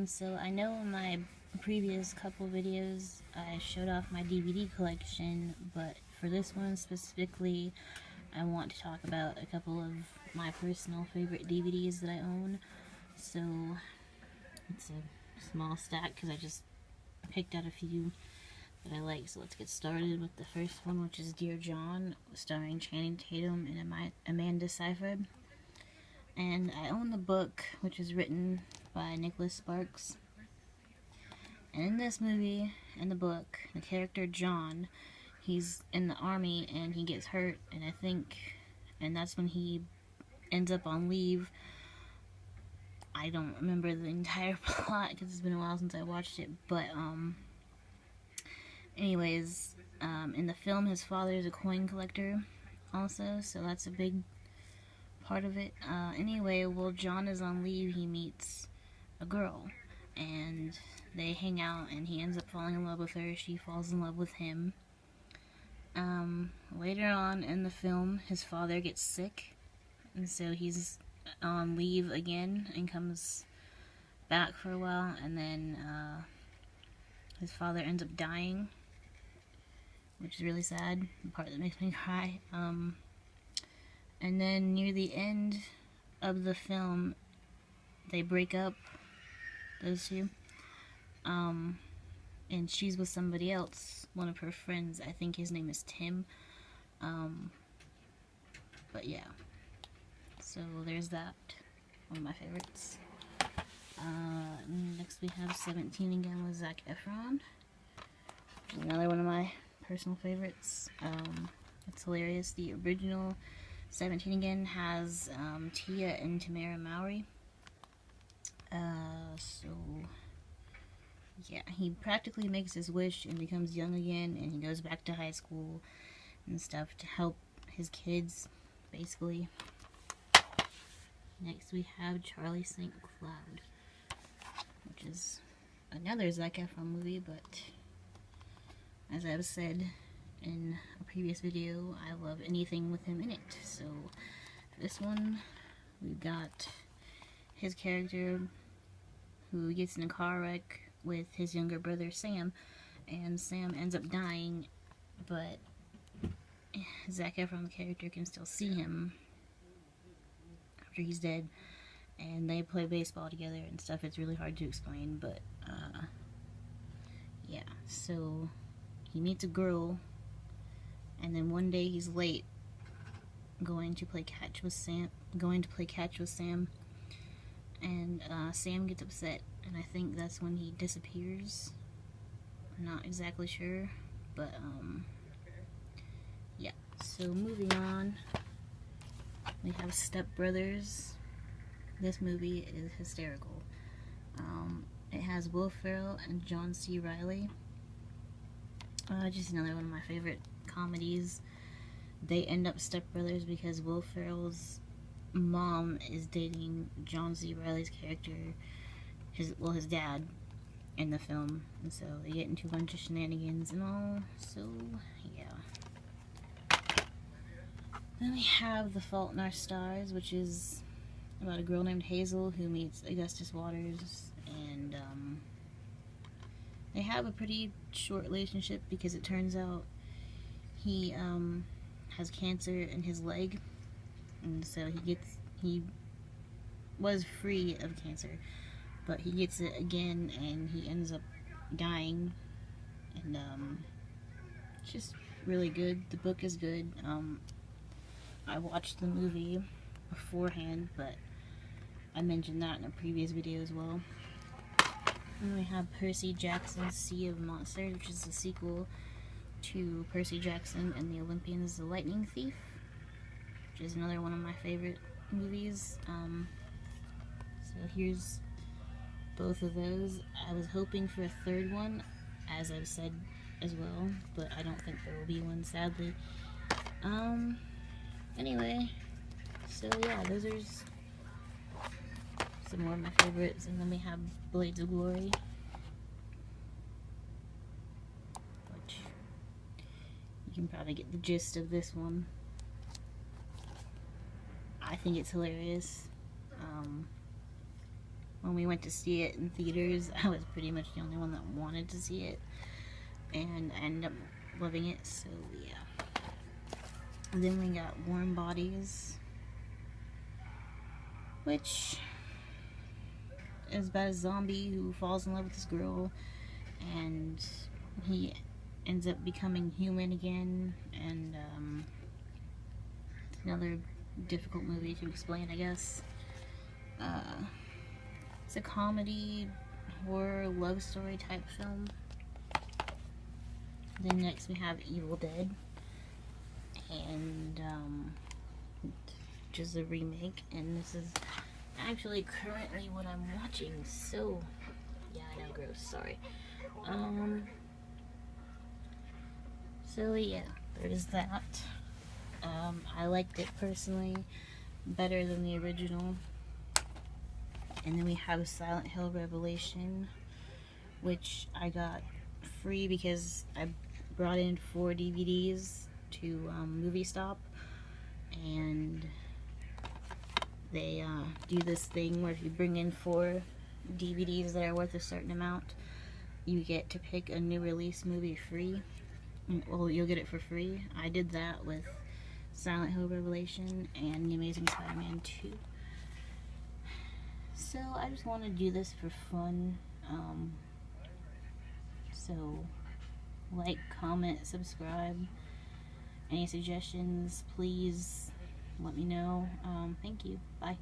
everyone. So I know in my previous couple videos I showed off my DVD collection, but for this one specifically I want to talk about a couple of my personal favorite DVDs that I own. So it's a small stack because I just picked out a few that I like. So let's get started with the first one, which is Dear John, starring Channing Tatum and Amanda Seyfried. And I own the book, which is written by Nicholas Sparks. And in this movie, in the book, the character John, he's in the army and he gets hurt, and that's when he ends up on leave. I don't remember the entire plot because it's been a while since I watched it, but anyways, in the film his father is a coin collector also, so that's a big part of it. Anyway, while John is on leave, he meets a girl, and they hang out, and he ends up falling in love with her. She falls in love with him. Later on in the film, his father gets sick, and so he's on leave again and comes back for a while, and then his father ends up dying, which is really sad, the part that makes me cry. And then near the end of the film, they break up, those two. And she's with somebody else, one of her friends. I think his name is Tim. But yeah. So there's that. One of my favorites. Next we have 17 again with Zac Efron. Another one of my personal favorites. It's hilarious. The original 17 again has Tia and Tamara Mowry. So yeah, he practically makes his wish and becomes young again, and he goes back to high school and stuff to help his kids, basically. Next we have Charlie St. Cloud, which is another Zac Efron movie, but as I've said in a previous video, I love anything with him in it. So this one, we've got his character who gets in a car wreck with his younger brother Sam, and Sam ends up dying, but Zac Efron, the character, can still see him after he's dead, and they play baseball together and stuff. It's really hard to explain, but yeah, so he meets a girl, and then one day he's late going to play catch with Sam, and Sam gets upset, and I think that's when he disappears. I'm not exactly sure, but yeah. So moving on, we have Step Brothers. This movie is hysterical. It has Will Ferrell and John C. Reilly. Just another one of my favorite comedies. They end up stepbrothers because Will Ferrell's mom is dating John C. Reilly's character, his dad, in the film, and so they get into a bunch of shenanigans and all. So yeah. Then we have The Fault in Our Stars, which is about a girl named Hazel who meets Augustus Waters, and they have a pretty short relationship because it turns out he has cancer in his leg, and so he was free of cancer, but he gets it again and he ends up dying. And it's just really good. The book is good. I watched the movie beforehand, but I mentioned that in a previous video as well. And we have Percy Jackson's Sea of Monsters, which is a sequel to Percy Jackson and the Olympians, The Lightning Thief, which is another one of my favorite movies. So here's both of those. I was hoping for a third one, as I've said as well, but I don't think there will be one, sadly. Anyway, so yeah, those are some more of my favorites. And then we have Blades of Glory, which you can probably get the gist of this one. I think it's hilarious. when we went to see it in theaters, I was pretty much the only one that wanted to see it, and I ended up loving it. So yeah. And then we got Warm Bodies, which is about a zombie who falls in love with this girl, and he ends up becoming human again, and it's another difficult movie to explain, I guess. It's a comedy, horror, love story type film. Then next we have Evil Dead, and just a remake, and this is actually currently what I'm watching, so yeah, I know, gross, sorry. So yeah, there's that. I liked it personally better than the original. And then we have Silent Hill Revelation, which I got free because I brought in 4 DVDs to Movie Stop, and they do this thing where if you bring in 4 DVDs that are worth a certain amount, you get to pick a new release movie free. Well, you'll get it for free. I did that with Silent Hill Revelation and The Amazing Spider-Man 2. So I just want to do this for fun. So like, comment, subscribe. Any suggestions, please let me know. Thank you. Bye.